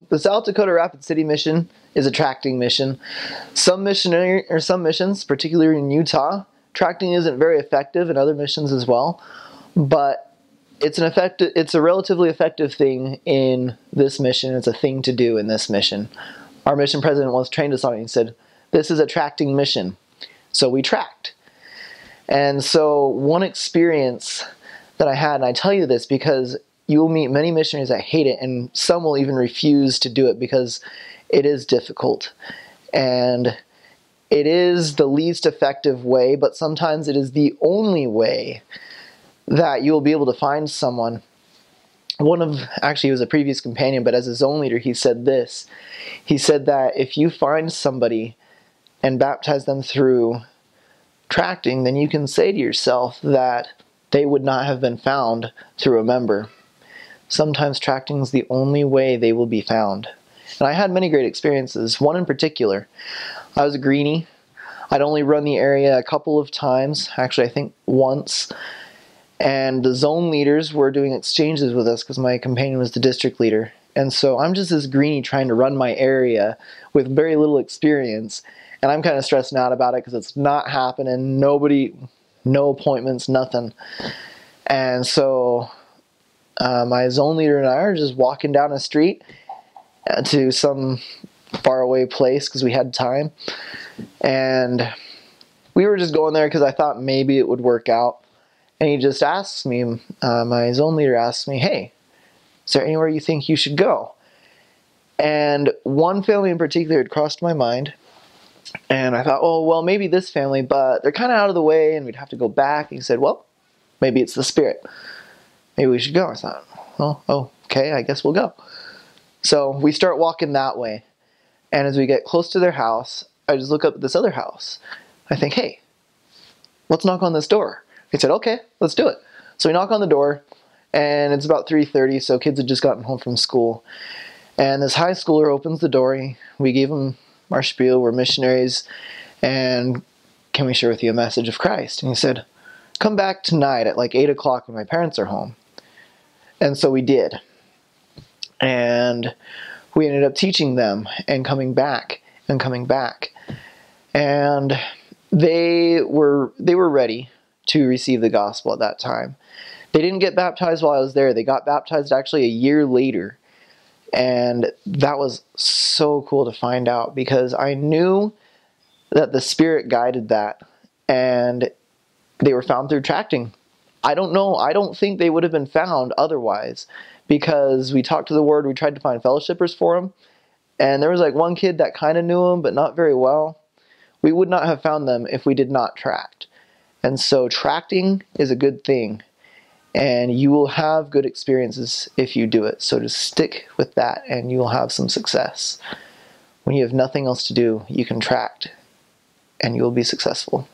The South Dakota Rapid City mission is a tracting mission. Some missions, particularly in Utah, tracting isn't very effective, in other missions as well, but it's a relatively effective thing in this mission. It's a thing to do in this mission. Our mission president once trained us on it. He said, "This is a tracting mission." So we tracked. And so one experience that I had, and I tell you this because you will meet many missionaries that hate it, and some will even refuse to do it because it is difficult. And it is the least effective way, but sometimes it is the only way that you will be able to find someone. Actually, he was a previous companion, but as his own leader, he said this. He said that if you find somebody and baptize them through tracting, then you can say to yourself that they would not have been found through a member. Sometimes tracting is the only way they will be found. And I had many great experiences. One in particular, I was a greenie. I'd only run the area a couple of times, actually I think once. And the zone leaders were doing exchanges with us because my companion was the district leader. And so I'm just this greenie trying to run my area with very little experience. And I'm kind of stressing out about it because it's not happening. Nobody, no appointments, nothing. And so my zone leader and I are just walking down the street to some faraway place because we had time. And we were just going there because I thought maybe it would work out. And he just asks me, my zone leader asks me, "Hey, is there anywhere you think you should go?" And one family in particular had crossed my mind. And I thought, oh, well, maybe this family, but they're kind of out of the way and we'd have to go back. And he said, "Well, maybe it's the Spirit. Maybe we should go." I thought, oh, okay, I guess we'll go. So we start walking that way. And as we get close to their house, I just look up at this other house. I think, hey, let's knock on this door. He said, "Okay, let's do it." So we knock on the door, and it's about 3:30, so kids had just gotten home from school. And this high schooler opens the door. We gave him our spiel, we're missionaries, and can we share with you a message of Christ? And he said, "Come back tonight at like 8 o'clock when my parents are home." And so we did. And we ended up teaching them and coming back and coming back. And they were ready to receive the gospel at that time. They didn't get baptized while I was there. They got baptized actually a year later. And that was so cool to find out because I knew that the Spirit guided that. And they were found through tracting. I don't know. I don't think they would have been found otherwise because we talked to the Word. We tried to find fellowshippers for them. And there was like one kid that kind of knew them, but not very well. We would not have found them if we did not tract. And so tracting is a good thing. And you will have good experiences if you do it. So just stick with that and you will have some success. When you have nothing else to do, you can tract and you will be successful.